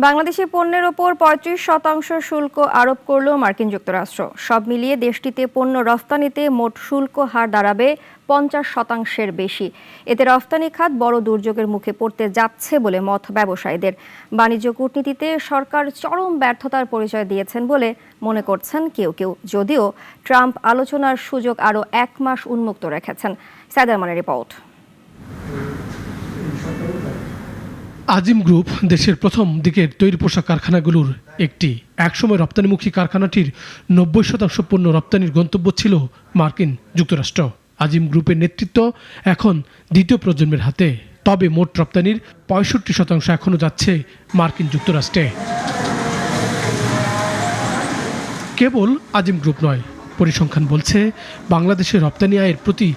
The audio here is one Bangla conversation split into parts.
বাংলাদেশি পণ্যের ওপর ৩৫% শুল্ক আরোপ করল মার্কিন যুক্তরাষ্ট্র। সব মিলিয়ে দেশটিতে পণ্য রফতানিতে মোট শুল্ক হার দাঁড়াবে ৫০%-এর বেশি। এতে রফতানি খাত বড় দুর্যোগের মুখে পড়তে যাচ্ছে বলে মত ব্যবসায়ীদের। বাণিজ্য কূটনীতিতে সরকার চরম ব্যর্থতার পরিচয় দিয়েছেন বলে মনে করছেন কেউ কেউ, যদিও ট্রাম্প আলোচনার সুযোগ আরও ১ মাস উন্মুক্ত রেখেছেন। সাইদ আরমানের রিপোর্ট। আজিম গ্রুপ দেশের প্রথম দিকের তৈরি পোশাক কারখানাগুলোর একটি। একসময় রপ্তানিমুখী কারখানাটির ৯০% পণ্য রপ্তানির গন্তব্য ছিল মার্কিন যুক্তরাষ্ট্র। আজিম গ্রুপের নেতৃত্ব এখন দ্বিতীয় প্রজন্মের হাতে, তবে মোট রপ্তানির ৬৫% এখনও যাচ্ছে মার্কিন যুক্তরাষ্ট্রে। কেবল আজিম গ্রুপ নয়, পরিসংখ্যান বলছে বাংলাদেশের রপ্তানি আয়ের প্রতি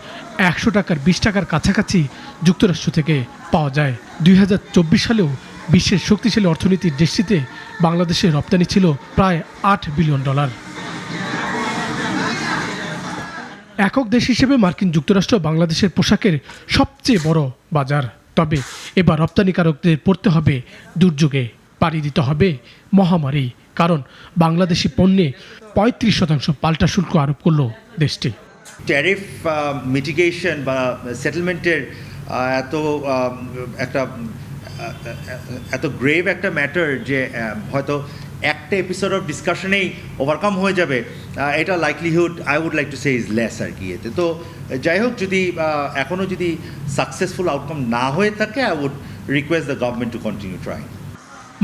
১০০ টাকার ২০ টাকার কাছাকাছি যুক্তরাষ্ট্র থেকে পাওয়া যায়। ২০২৪ সালেও বিশ্বের শক্তিশালী অর্থনীতির দেশটিতে বাংলাদেশের রপ্তানি ছিল প্রায় $৮ বিলিয়ন। একক দেশ হিসেবে মার্কিন যুক্তরাষ্ট্র বাংলাদেশের পোশাকের সবচেয়ে বড় বাজার। তবে এবার রপ্তানিকারকদের পড়তে হবে দুর্যোগে, পাড়ি দিতে হবে মহামারী, কারণ বাংলাদেশি পণ্যে ৩৫% পাল্টা শুল্ক আরোপ করল দেশটি। ট্যারিফ মিটিগেশন বা সেটেলমেন্টের এত গ্রেভ একটা ম্যাটার যে হয়তো একটা এপিসোড অফ ডিসকাশনেই ওভারকাম হয়ে যাবে, এটা likelihood I would like to say is less আর কি। এতে তো যাই হোক, যদি এখনও যদি সাকসেসফুল আউটকাম না হয়ে থাকে, I would request the government to continue trying.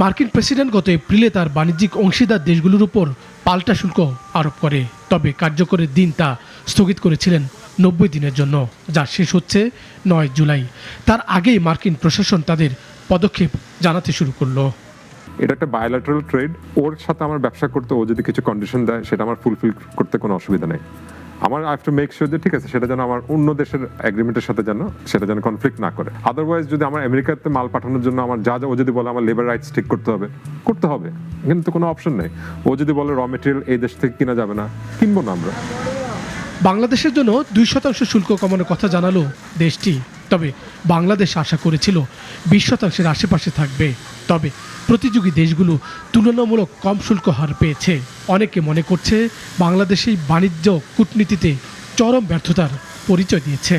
মার্কিন প্রেসিডেন্ট গত এপ্রিলে তার বাণিজ্যিক অংশীদার দেশগুলোর উপর পাল্টা শুল্ক আরোপ করে, তবে কার্যকরের দিন তা স্থগিত করেছিলেন ৯০ দিনের জন্য, যা শেষ হচ্ছে ৯ জুলাই। তার আগেই মার্কিন প্রশাসন তাদের পদক্ষেপ জানাতে শুরু করলো। এটা একটা বায়োল্যাটারাল ট্রেড, ওর সাথে আমার ব্যবসা করতে ও যদি কিছু কন্ডিশন দেয় সেটা আমার ফুলফিল করতে কোনো অসুবিধা নেই। আমার I have to make sure যে ঠিক আছে, সেটা যেন আমার অন্য দেশের এগ্রিমেন্টের সাথে সেটা যেন কনফ্লিক্ট না করে। আদারওয়াইজ যদি আমার আমেরিকাতে মাল পাঠানোর জন্য আমার যা ও যদি বলে আমার লেবার রাইটস ঠিক করতে হবে, কিন্তু কোনো অপশন নেই। ও যদি বলে র মেটেরিয়াল এই দেশ থেকে কিনা যাবে না, কিনবো না আমরা। বাংলাদেশের জন্য ২% শুল্ক কমানোর কথা জানালো দেশটি, তবে বাংলাদেশ আশা করেছিল ২০%-এর আশেপাশে থাকবে। তবে প্রতিযোগী দেশগুলো তুলনামূলক কম শুল্ক হার পেয়েছে। অনেকে মনে করছে বাংলাদেশের বাণিজ্য কূটনীতিতে চরম ব্যর্থতার পরিচয় দিয়েছে।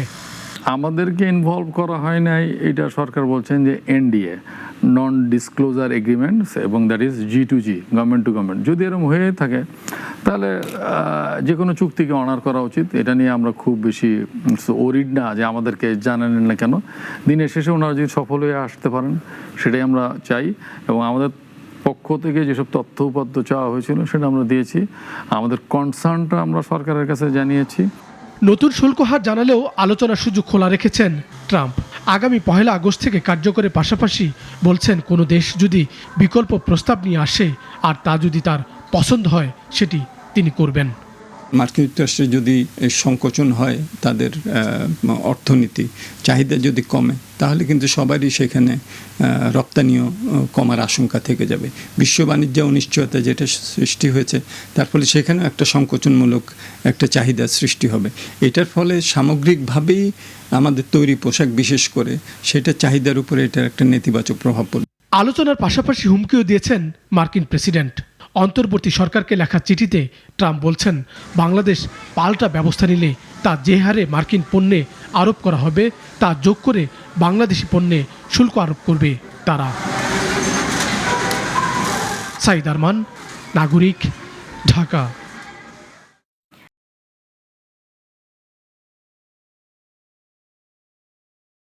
আমাদেরকে ইনভলভ করা হয় নাই, এটা সরকার বলছেন যে এনডিএ, নন ডিসক্লোজার এগ্রিমেন্টস, এবং that is G2G, government to government. যদি এরকম হয়ে থাকে তাহলে যে কোনো চুক্তিকে অনার করা উচিত। এটা নিয়ে আমরা খুব বেশি ওরিড না যে আমাদেরকে জানালেন না কেন। দিনের শেষে ওনারা যদি সফল হয়ে আসতে পারেন সেটাই আমরা চাই, এবং আমাদের পক্ষ থেকে যেসব তথ্য উপাত্ত চাওয়া হয়েছিল সেটা আমরা দিয়েছি। আমাদের কনসার্নটা আমরা সরকারের কাছে জানিয়েছি। নতুন শুল্ক হার জানালেও আলোচনার সুযোগ খোলা রেখেছেন ট্রাম্প। আগামী ১ আগস্ট থেকে কার্যকরের পাশাপাশি বলছেন কোনো দেশ যদি বিকল্প প্রস্তাব নিয়ে আসে আর তা যদি তার পছন্দ হয় সেটি তিনি করবেন। মার্কিন যুক্তরাষ্ট্রে যদি সংকোচন হয়, তাদের অর্থনীতি চাহিদা যদি কমে, তাহলে কিন্তু সবারই সেখানে রপ্তানিও কমার আশঙ্কা থেকে যাবে। বিশ্ব বাণিজ্য অনিশ্চয়তা যেটা সৃষ্টি হয়েছে, তার ফলে সেখানেও একটা সংকোচনমূলক একটা চাহিদা সৃষ্টি হবে। এটার ফলে সামগ্রিকভাবেই আমাদের তৈরি পোশাক বিশেষ করে সেটা চাহিদার উপরে এটার একটা নেতিবাচক প্রভাব পড়বে। আলোচনার পাশাপাশি হুমকিও দিয়েছেন মার্কিন প্রেসিডেন্ট। অন্তর্বর্তী সরকারকে লেখা চিঠিতে ট্রাম্প বলছেন বাংলাদেশ পাল্টা ব্যবস্থা নিলে তা যে হারে মার্কিন পণ্যে আরোপ করা হবে তা যোগ করে বাংলাদেশি পণ্যে শুল্ক আরোপ করবে তারা। সাইদ আরমান, নাগরিক, ঢাকা।